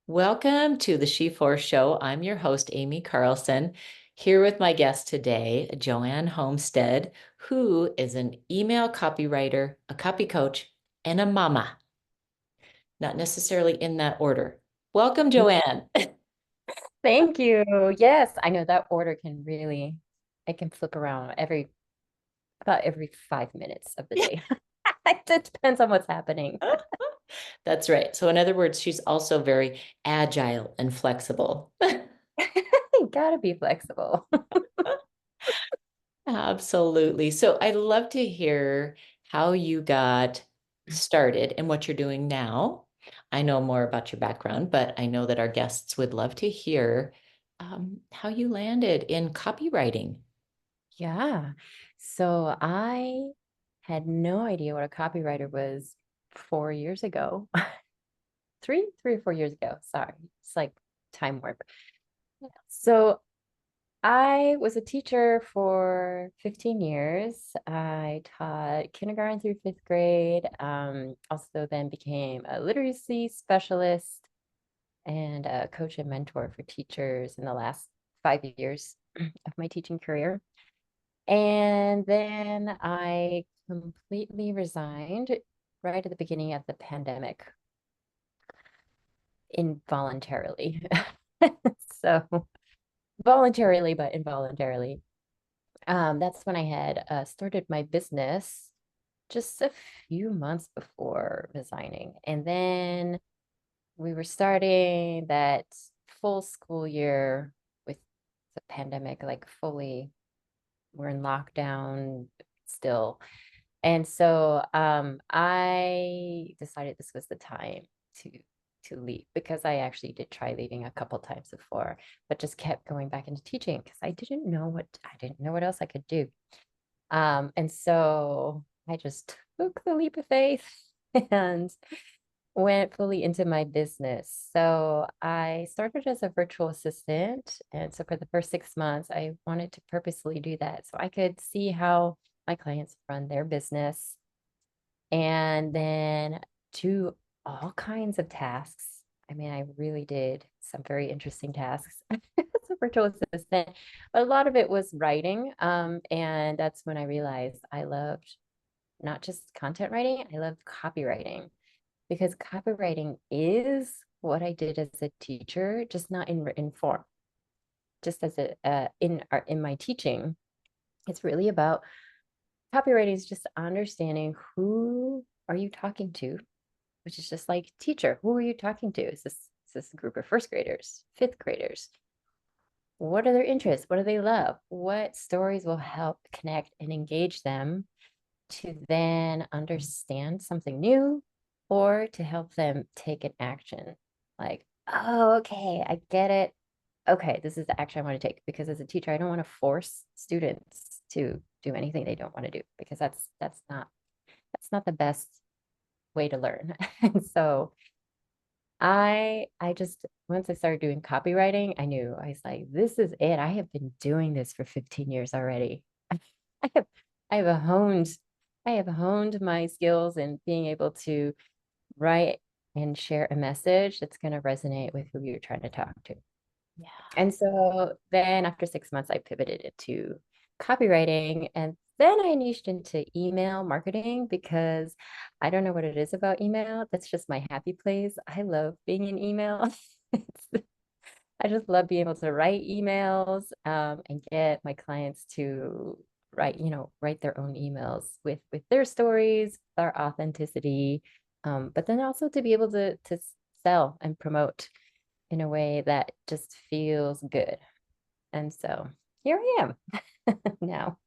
Welcome to the She4 Show. I'm your host, Amy Carlson, here with my guest today, Joanne Homestead, who is an email copywriter, a copy coach, and a mama. Not necessarily in that order. Welcome, Joanne. Thank you. Yes, I know that order it can flip around about every 5 minutes of the day. It depends on what's happening. That's right. So, in other words, she's also very agile and flexible. You gotta be flexible. Absolutely. So, I'd love to hear how you got started and what you're doing now. I know more about your background, but I know that our guests would love to hear how you landed in copywriting. Yeah. So I had no idea what a copywriter was 4 years ago. Three or 4 years ago. Sorry. It's like time warp. So I was a teacher for 15 years. I taught kindergarten through fifth grade, also then became a literacy specialist and a coach and mentor for teachers in the last 5 years of my teaching career. And then I completely resigned right at the beginning of the pandemic involuntarily. So voluntarily, but involuntarily. That's when I had started my business just a few months before resigning. And then we were starting that full school year with the pandemic, like fully, we're in lockdown still. And so I decided this was the time to to leave because I actually did try leaving a couple times before, but just kept going back into teaching because I didn't know what else I could do. And so I just took the leap of faith and went fully into my business. So I started as a virtual assistant. And so for the first 6 months, I wanted to purposely do that so I could see how my clients run their business and then do all kinds of tasks. I mean, I really did some very interesting tasks as a virtual assistant, but a lot of it was writing. And that's when I realized I loved not just content writing, I loved copywriting because copywriting is what I did as a teacher, just not in written form. Just as in my teaching, it's really about copywriting is just understanding who are you talking to, which is just like teacher, who are you talking to? Is this a group of first graders, fifth graders? What are their interests? What do they love? What stories will help connect and engage them to then understand something new or to help them take an action? Like, oh, okay, I get it. Okay, this is the action I want to take because as a teacher, I don't want to force students to do anything they don't want to do because that's not the best way to learn. And so I just once I started doing copywriting, I knew I was like, this is it. I have been doing this for 15 years already. I have I have honed I have honed my skills in being able to write and share a message that's going to resonate with who you're trying to talk to. Yeah. And so then after 6 months, I pivoted into copywriting. And then I niched into email marketing because I don't know what it is about email. That's just my happy place. I love being in email. I just love being able to write emails and get my clients to write their own emails with their stories, their authenticity, but then also to be able to sell and promote in a way that just feels good. And so here I am now.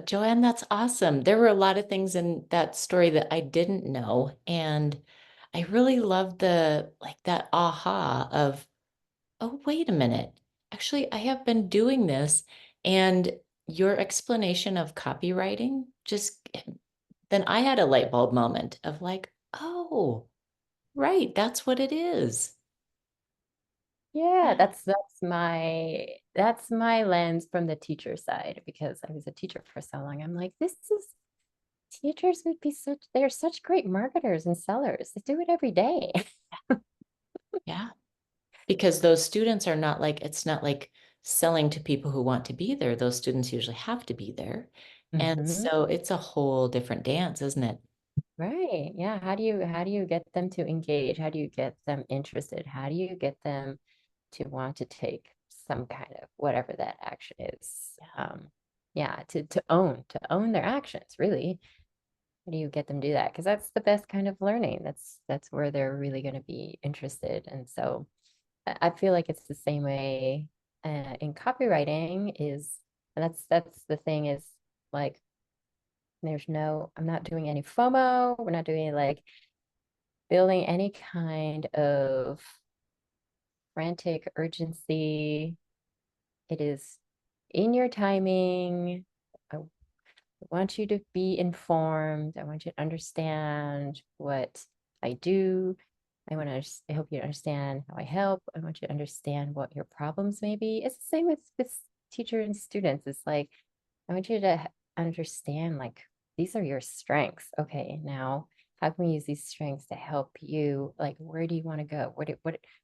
Joanne, that's awesome. There were a lot of things in that story that I didn't know. And I really loved the like that aha of, oh, wait a minute. Actually, I have been doing this. And your explanation of copywriting just then I had a light bulb moment of like, oh, right, that's what it is. Yeah, Yeah. that's my lens from the teacher side because I was a teacher for so long. I'm like, this is teachers would be such they're such great marketers and sellers. They do it every day. Yeah. Because those students are not like, it's not like selling to people who want to be there. Those students usually have to be there. And Hmm. so it's a whole different dance, isn't it? Right. Yeah. How do you get them to engage? How do you get them interested? How do you get them to want to take some kind of whatever that action is? Yeah, to own their actions, really. How do you get them to do that? Because that's the best kind of learning. That's where they're really going to be interested. And so I feel like it's the same way in copywriting is, and that's the thing is like there's no, I'm not doing any FOMO. We're not doing like building any kind of frantic urgency. It is in your timing. I want you to be informed. I want you to understand what I do. I hope you understand how I help. I want you to understand what your problems may be. It's the same with teacher and students. It's like, I want you to understand like these are your strengths. Okay, now how can we use these strengths to help you? Like, where do you want to go?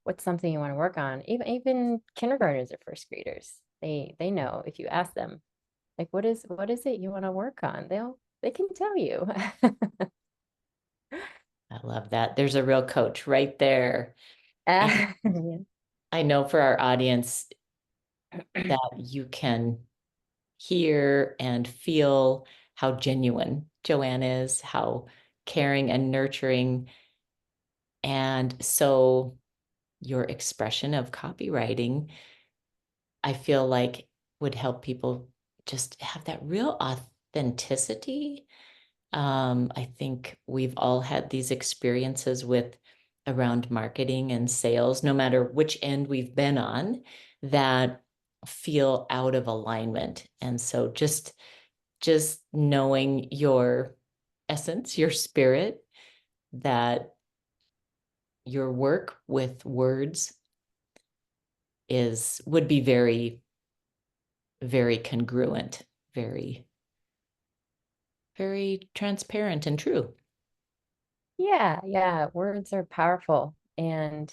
What's something you want to work on? Even kindergartners or first graders, they know if you ask them like, what is it you want to work on? They can tell you. I love that. There's a real coach right there. And Yeah. I know for our audience that you can hear and feel how genuine Joanne is, how caring and nurturing. And so your expression of copywriting, I feel like would help people just have that real authenticity. I think we've all had these experiences with around marketing and sales, no matter which end we've been on, that feel out of alignment. And so just knowing your essence, your spirit, that your work with words is would be very, very congruent, very, very transparent and true. Yeah, yeah. Words are powerful and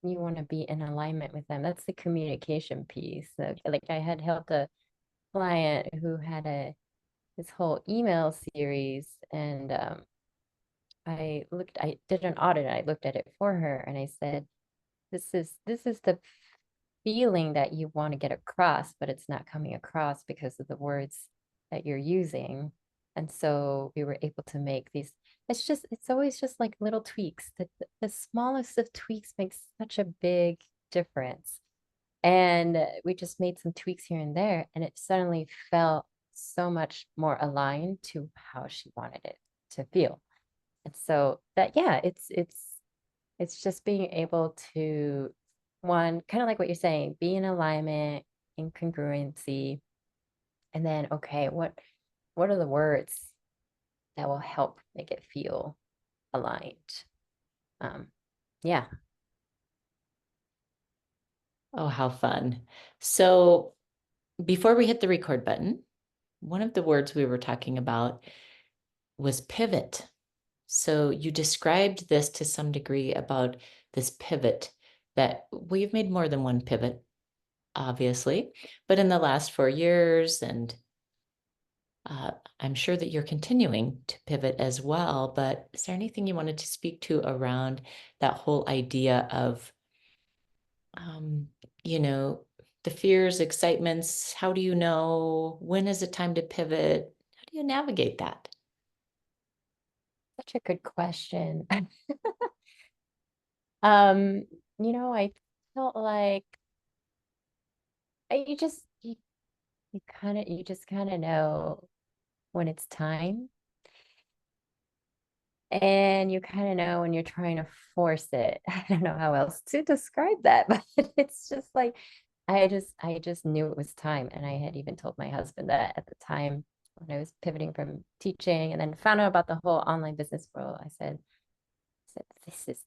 you want to be in alignment with them. That's the communication piece. Like I had helped a client who had a this whole email series and I did an audit and I looked at it for her and I said, this is the feeling that you want to get across, but it's not coming across because of the words that you're using. And so we were able to make these, it's always just like little tweaks. The smallest of tweaks makes such a big difference. And we just made some tweaks here and there, and it suddenly felt so much more aligned to how she wanted it to feel. And so that, yeah, it's just being able to one, kind of like what you're saying, be in alignment, in congruency, and then okay, what are the words that will help make it feel aligned? Um, yeah. Oh, how fun. So before we hit the record button, one of the words we were talking about was pivot. So you described this to some degree about this pivot that we've made more than one pivot, obviously, but in the last 4 years, and I'm sure that you're continuing to pivot as well. But is there anything you wanted to speak to around that whole idea of, um, you know, the fears, excitements? How do you know when is it time to pivot? How do you navigate that? Such a good question. Um, I felt like you just you just kind of know when it's time, and you kind of know when you're trying to force it. I don't know how else to describe that, but it's just like I just knew it was time, and I had even told my husband that at the time when I was pivoting from teaching, and then found out about the whole online business world. I said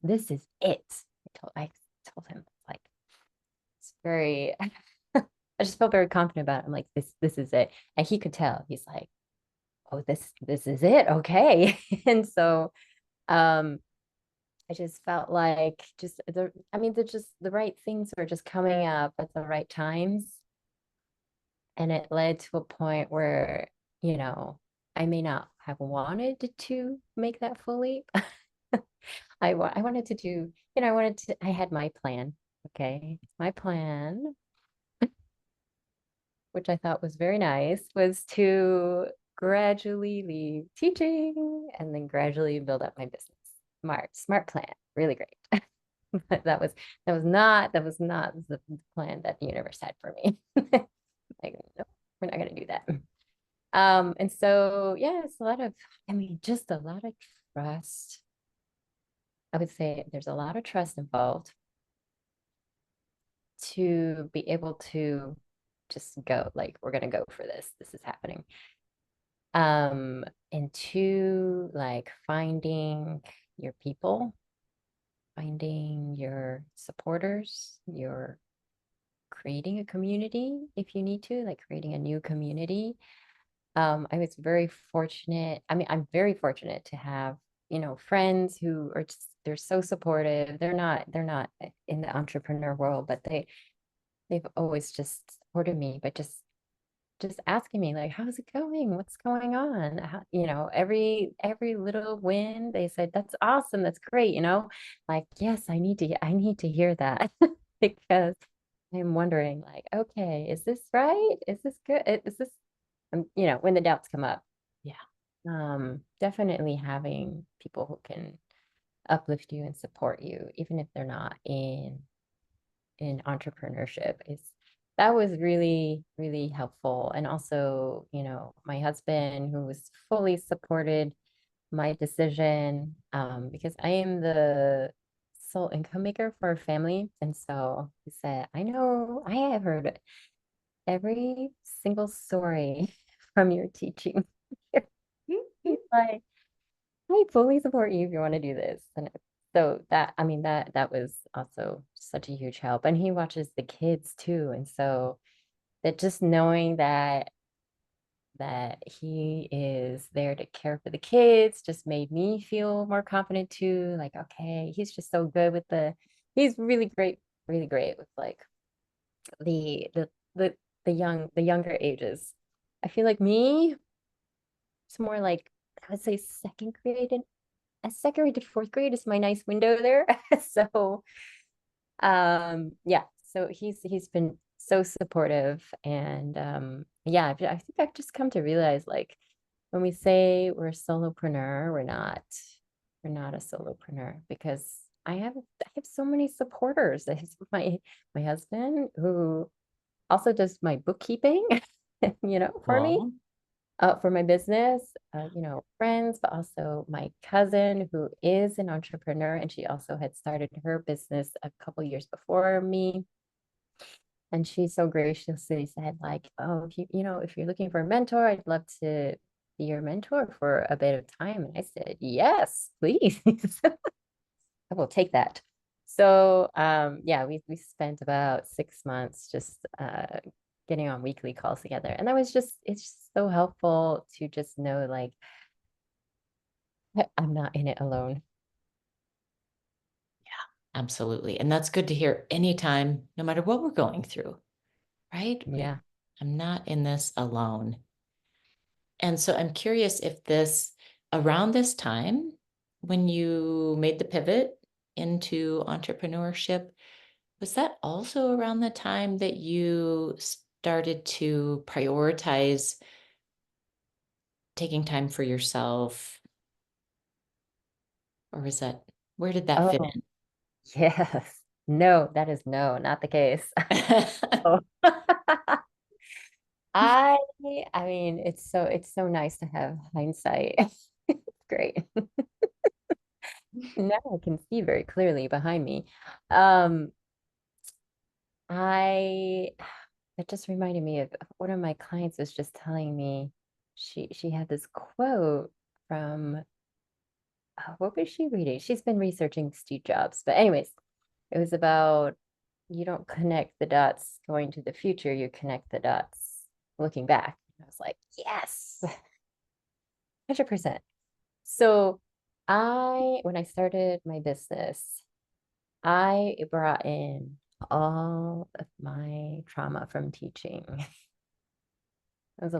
this is it. I told him like it's very. I just felt very confident about it. I'm like this is it, and he could tell. He's like, oh this is it, okay. And so um I just felt like I mean, the right things were just coming up at the right times. And it led to a point where, you know, I may not have wanted to make that full leap. I wanted to do, I had my plan. Okay. My plan, which I thought was very nice, was to gradually leave teaching and then gradually build up my business. Smart plan, really great. But that was not the plan that the universe had for me. Like, no, we're not gonna do that. And so yeah, it's a lot of, I mean, just a lot of trust. I would say there's a lot of trust involved to be able to just go, like, we're gonna go for this. This is happening. And two, like finding your people, finding your supporters, your creating a community if you need to, like creating a new community. I was very fortunate. I mean, I'm very fortunate to have, friends who are just, they're so supportive. They're not in the entrepreneur world, but they've always just supported me, but just asking me like, how's it going? What's going on? Every little win, they said, that's awesome. That's great. Like, yes, I need to hear that because I'm wondering like, okay, is this right? Is this good? Is this, when the doubts come up, Yeah. definitely having people who can uplift you and support you, even if they're not in entrepreneurship, is that was really, really helpful. And also, my husband, who was fully supported my decision, because I am the sole income maker for a family. And so he said, I know I have heard every single story from your teaching. He's like, I fully support you if you want to do this. And so that, I mean, that was also such a huge help. And he watches the kids too. And so that just knowing that he is there to care for the kids just made me feel more confident too. Like, okay, he's just so good with he's really great with like the the the the younger ages. I feel like me, it's more like I would say second grade and a second grade to fourth grade is my nice window there. So yeah, so he's been so supportive and yeah, I think I've just come to realize like when we say we're a solopreneur, we're not a solopreneur because I have so many supporters. I have my husband who also does my bookkeeping, for me, Cool. for my business, friends, but also my cousin who is an entrepreneur and she also had started her business a couple years before me. And she so graciously said, like, oh, if you're looking for a mentor, I'd love to be your mentor for a bit of time. And I said, yes, please. I will take that. So yeah, we spent about 6 months just getting on weekly calls together. And it's just so helpful to just know like I'm not in it alone. Absolutely. And that's good to hear anytime, no matter what we're going through, right? Yeah. I'm not in this alone. And so I'm curious if around this time, when you made the pivot into entrepreneurship, was that also around the time that you started to prioritize taking time for yourself? Or where did that fit Oh, yes. No, that is no, not the case. in? Oh. I I mean, it's so nice to have hindsight. Great. Now I can see very clearly behind me. Um, I That just reminded me of one of my clients was just telling me she had this quote from what was she reading? She's been researching Steve Jobs, but anyways, it was about you don't connect the dots going to the future, you connect the dots looking back. I was like, yes, 100%. So When I started my business, I brought in all of my trauma from teaching. There's a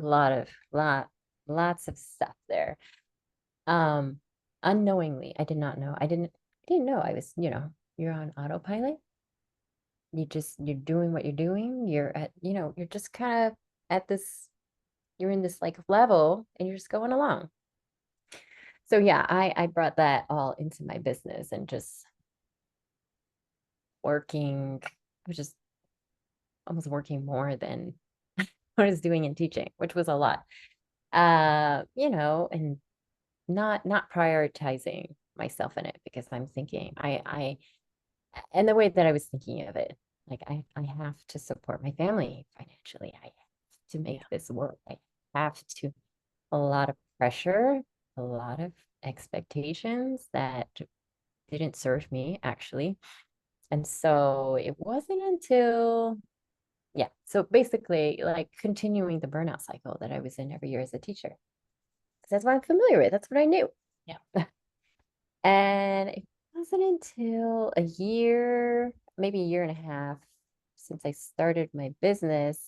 lots of stuff there. Um, Unknowingly, I did not know. I didn't know I was, you're on autopilot. You're doing what you're doing. You're just kind of at this, you're in this like level and you're just going along. So yeah, I brought that all into my business and just working, I was just almost working more than what I was doing in teaching, which was a lot. And not prioritizing myself in it because I'm thinking and the way that I was thinking of it, like I have to support my family financially. I have to Yeah. make this work. I have to a lot of pressure, a lot of expectations that didn't serve me actually. And so it wasn't until yeah, so basically like continuing the burnout cycle that I was in every year as a teacher. Because that's what I'm familiar with. That's what I knew. Yeah. And it wasn't until a year, maybe a year and a half since I started my business,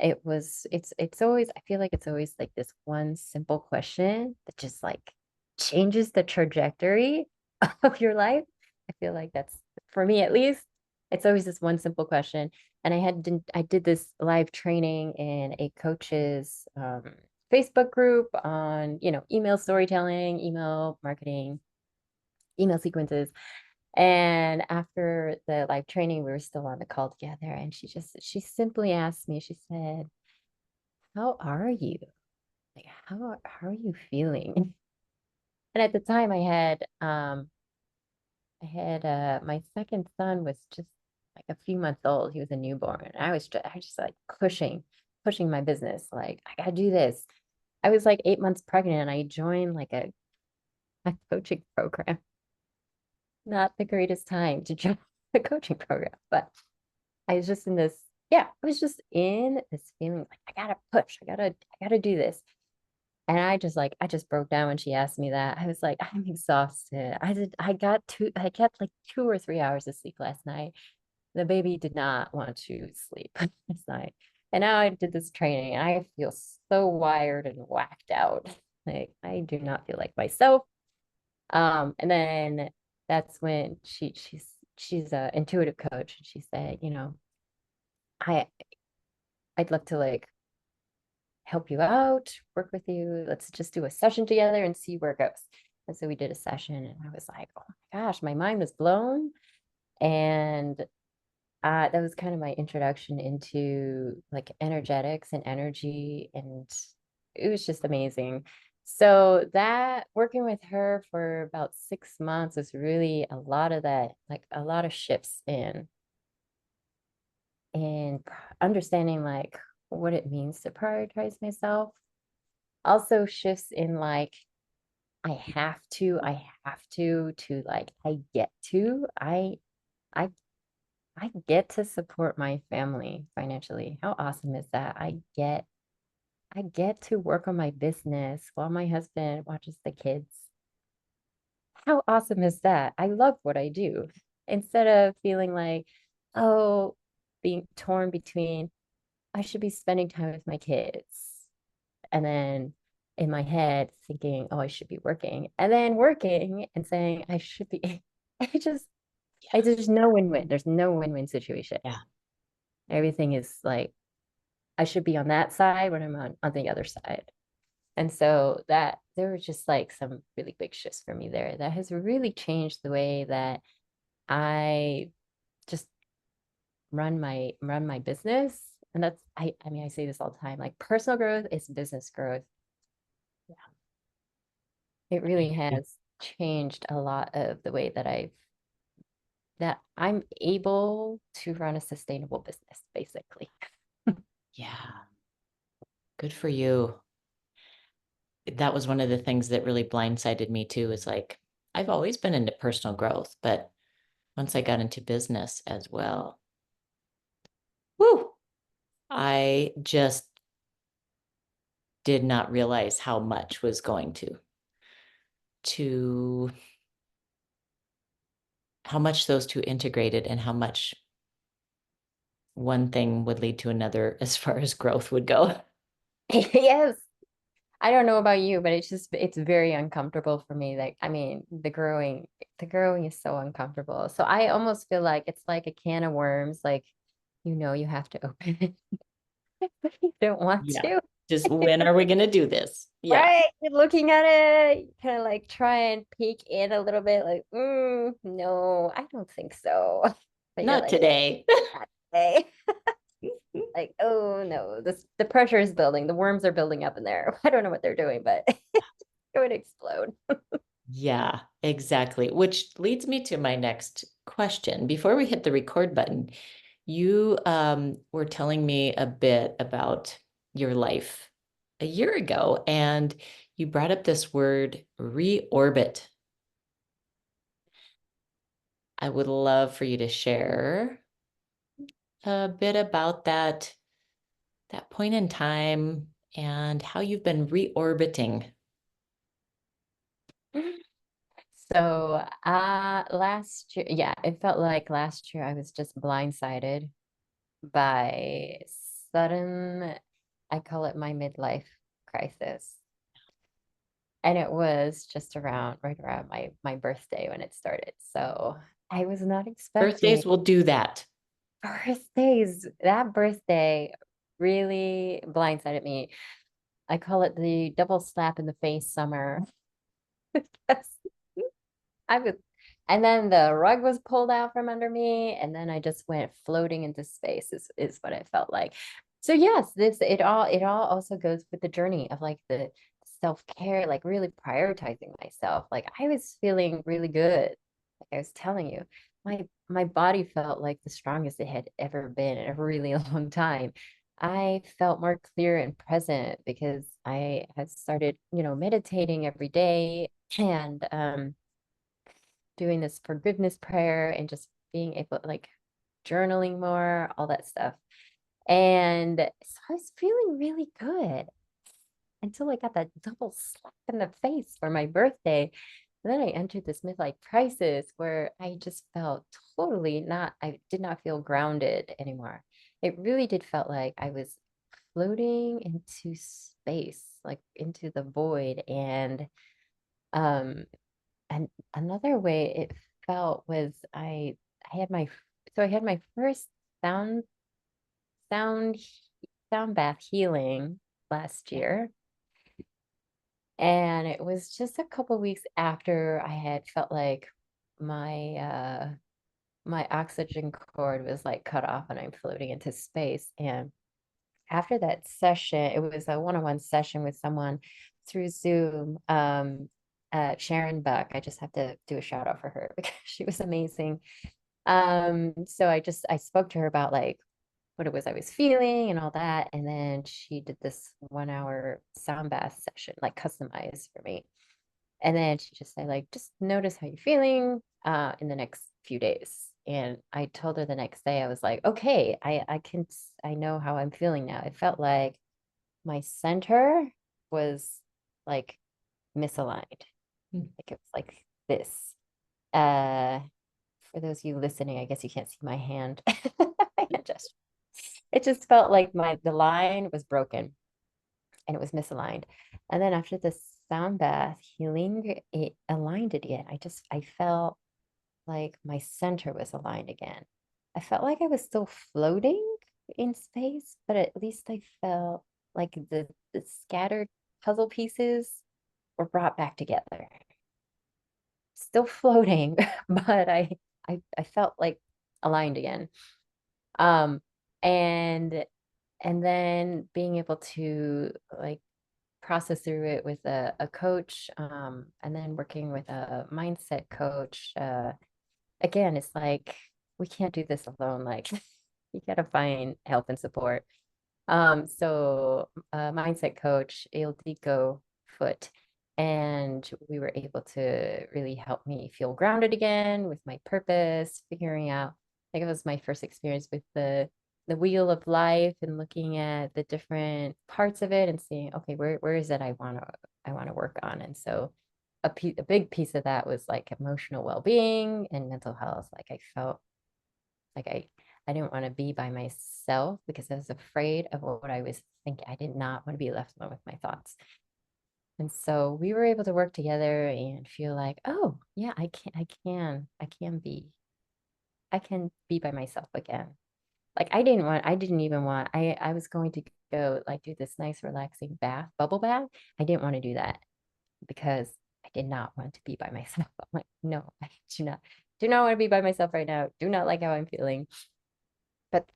it's always, I feel like it's always like this one simple question that just like changes the trajectory of your life. I feel like that's for me at least. It's always this one simple question. And I did this live training in a coach's Facebook group on, email storytelling, email marketing, email sequences. And after the live training, we were still on the call together. And she simply asked me, she said, how are you? Like, how are you feeling? And at the time my second son was just like a few months old. He was a newborn. And I was just like pushing my business. Like, I gotta do this. I was like 8 months pregnant and I joined like a coaching program. Not the greatest time to join a coaching program, but I was just in this, yeah, I was just in this feeling like I gotta push, I gotta do this. And I just broke down when she asked me that. I was like, I'm exhausted. I got like 2 or 3 hours of sleep last night. The baby did not want to sleep last night. And now I did this training and I feel so wired and whacked out. Like I do not feel like myself. And then that's when she's a intuitive coach and she said, I I'd love to like help you out, work with you. Let's just do a session together and see where it goes. And so we did a session and I was like, oh my gosh, my mind was blown. And that was kind of my introduction into like energetics and energy. And it was just amazing. So that working with her for about 6 months was really a lot of that, like a lot of shifts in understanding like what it means to prioritize myself. Also shifts in like to like I I get to support my family financially. How awesome is that? I get to work on my business while my husband watches the kids. How awesome is that? I love what I do. Instead of feeling like, oh, being torn between I should be spending time with my kids. And then in my head thinking, oh, I should be working. And then working and saying I should be I Yeah. there's no win-win. There's no win-win situation. Yeah. Everything is like I should be on that side when I'm on the other side. And so that there were just like some really big shifts for me there that has really changed the way that I just run my business. And that's I mean I say this all the time, like personal growth is business growth. Yeah. It I really agree. has changed a lot of the way that I'm able to run a sustainable business, basically. Yeah. Good for you. That was one of the things that really blindsided me too, is like I've always been into personal growth, but once I got into business as well, whoo, I just did not realize how much was going to. to how much those two integrated and how much one thing would lead to another as far as growth would go. Yes. I don't know about you, but it's very uncomfortable for me. Like, I mean, the growing is so uncomfortable. So I almost feel like it's like a can of worms, like you have to open it, but you don't want Yeah. to. Just when are we going to do this? Yeah. Right? You're looking at it, kind of like try and peek in a little bit, like, no, I don't think so. But you're Not like, today. not today. Like, oh no, the pressure is building. The worms are building up in there. I don't know what they're doing, but it's going to explode. Yeah, exactly. Which leads me to my next question. Before we hit the record button, you were telling me a bit about your life a year ago, and you brought up this word reorbit. I would love for you to share a bit about that point in time and how you've been reorbiting. So, last year, yeah, it felt like last year I was just blindsided by sudden, I call it my midlife crisis. And it was just right around my birthday when it started. So I was not expecting Birthdays will do that. birthdays. That birthday really blindsided me. I call it the double slap in the face summer. I was, and then the rug was pulled out from under me, and then I just went floating into space is what it felt like. So yes, this it all also goes with the journey of like the self-care, like really prioritizing myself. Like I was feeling really good. Like I was telling you, my body felt like the strongest it had ever been in a really long time. I felt more clear and present because I had started, meditating every day and doing this forgiveness prayer and just being able like journaling more, all that stuff. And so I was feeling really good until I got that double slap in the face for my birthday. And then I entered this midlife crisis where I just felt totally not, I did not feel grounded anymore. It really did felt like I was floating into space, like into the void. Um, and another way it felt was I had my so I had my first sound sound sound bath healing last Yeah. year. And it was just a couple weeks after I had felt like my oxygen cord was like cut off and I'm floating into space. And after that session, it was a one-on-one session with someone through Zoom. Sharon Buck. I just have to do a shout out for her because she was amazing. So I spoke to her about like what it was I was feeling and all that. And then she did this 1 hour sound bath session, like customized for me. And then she just said, like, just notice how you're feeling in the next few days. And I told her the next day, I was like, okay, I know how I'm feeling now. It felt like my center was like misaligned. Mm. Like it was like this. Uh, for those of you listening, I guess you can't see my hand. My hand gesture. It just felt like the line was broken and it was misaligned. And then after the sound bath healing, it aligned it again. I felt like my center was aligned again. I felt like I was still floating in space, but at least I felt like the scattered puzzle pieces were brought back together. Still floating, but I felt like aligned again. Um, and and then being able to like process through it with a coach, and then working with a mindset coach. Again, it's like we can't do this alone. Like you gotta find help and support. So mindset coach Ildiko Foot, and we were able to really help me feel grounded again with my purpose, figuring out like it was my first experience with the wheel of life and looking at the different parts of it and seeing, okay, where is it I wanna work on. And so a big piece of that was like emotional well-being and mental health. Like I felt like I didn't want to be by myself because I was afraid of what I was thinking. I did not want to be left alone with my thoughts. And so we were able to work together and feel like, oh yeah, I can be by myself again. Like I didn't even want, I was going to go like do this nice relaxing bubble bath. I didn't want to do that because I did not want to be by myself. I'm like, no, I do not want to be by myself right now. Do not like how I'm feeling. But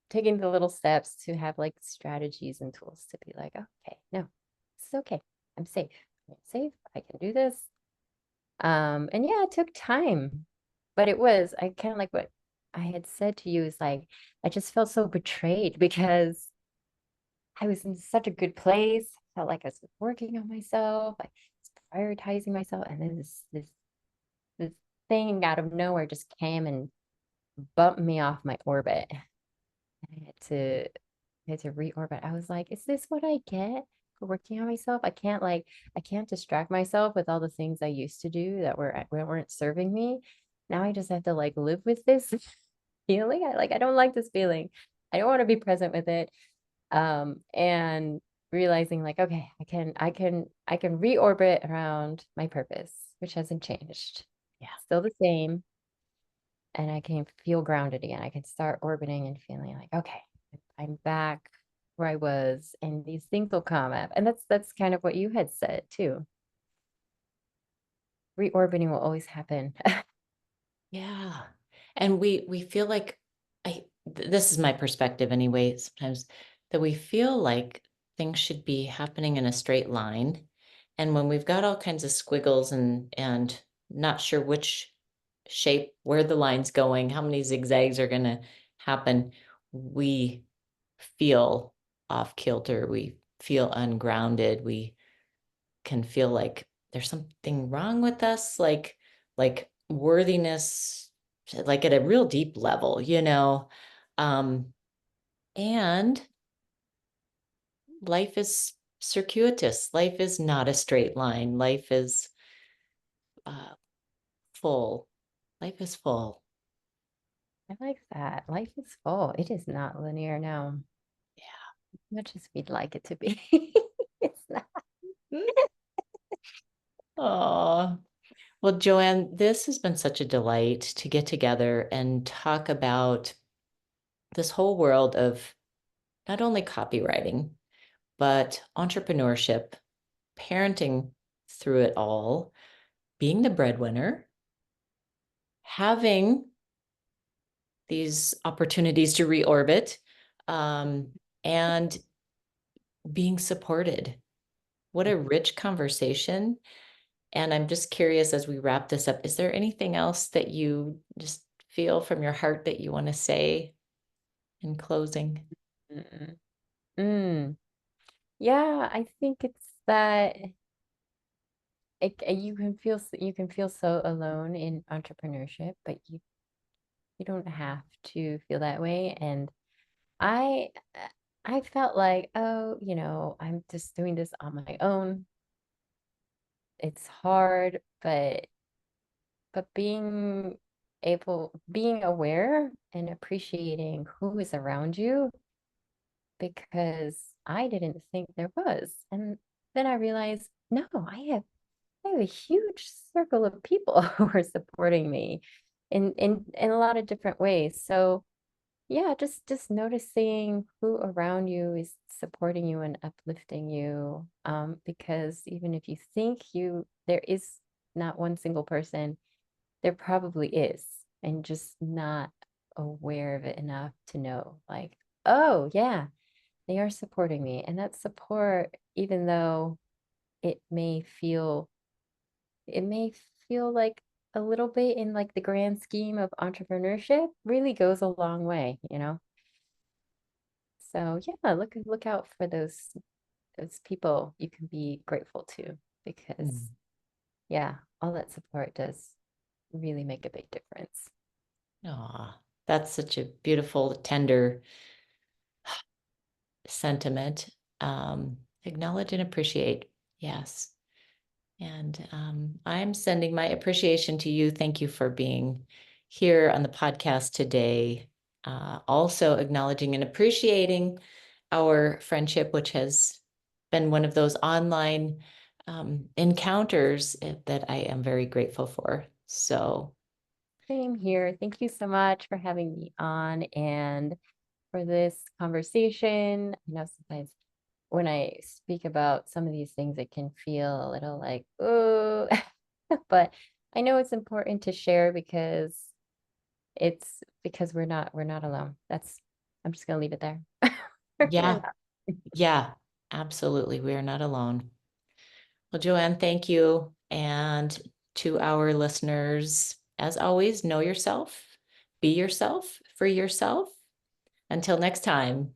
taking the little steps to have like strategies and tools to be like, okay, no, it's okay. I'm safe. I'm safe. I can do this. And yeah, it took time, but I kind of like what I had said to you is like, I just felt so betrayed because I was in such a good place. I felt like I was working on myself, I was prioritizing myself, and then this thing out of nowhere just came and bumped me off my orbit. I had to reorbit. I was like, is this what I get for working on myself? I can't distract myself with all the things I used to do that weren't serving me. Now I just have to like live with this feeling. I don't like this feeling. I don't want to be present with it. And realizing like, okay, I can reorbit around my purpose, which hasn't changed. Yeah. Still the same. And I can feel grounded again. I can start orbiting and feeling like, okay, I'm back where I was, and these things will come up. And that's kind of what you had said too. Reorbiting will always happen. Yeah. And we feel like this is my perspective anyway, sometimes that we feel like things should be happening in a straight line. And when we've got all kinds of squiggles and not sure which shape, where the line's going, how many zigzags are going to happen, we feel off kilter. We feel ungrounded. We can feel like there's something wrong with us, like worthiness, like at a real deep level, you know. Um, and life is circuitous. Life is not a straight line. Life is uh, full. Life is full. I like that. Life is full. It is not linear now, as much as we'd like it to be. It's not. Yeah. Oh, well, Joanne, this has been such a delight to get together and talk about this whole world of not only copywriting, but entrepreneurship, parenting through it all, being the breadwinner, having these opportunities to reorbit, um, and being supported. What a rich conversation. And I'm just curious as we wrap this up, is there anything else that you just feel from your heart that you want to say in closing? Mm-mm. Mm. Yeah, I think it's that you can feel so alone in entrepreneurship, but you don't have to feel that way. And I I felt like, oh, I'm just doing this on my own. It's hard, but being aware and appreciating who is around you because I didn't think there was. And then I realized, no, I have a huge circle of people who are supporting me in a lot of different ways. So yeah, just noticing who around you is supporting you and uplifting you. Because even if you think there is not one single person, there probably is, and just not aware of it enough to know, like, oh yeah, they are supporting me. And that support, even though it may feel it may feel like a little bit in like the grand scheme of entrepreneurship, really goes a long way, you know? So yeah, look out for those people you can be grateful to because Mm. yeah, all that support does really make a big difference. Aw, that's such a beautiful, tender sentiment. Acknowledge and appreciate. Yes. And I'm sending my appreciation to you. Thank you for being here on the podcast today. Also acknowledging and appreciating our friendship, which has been one of those online encounters that I am very grateful for. So, Same here. Thank you so much for having me on and for this conversation. I know sometimes when I speak about some of these things, it can feel a little like, oh, but I know it's important to share because we're not alone. I'm just gonna leave it there. We're yeah, not. yeah, absolutely. We are not alone. Well, Joanne, thank you. And to our listeners, as always, know yourself, be yourself, free yourself. Until next time.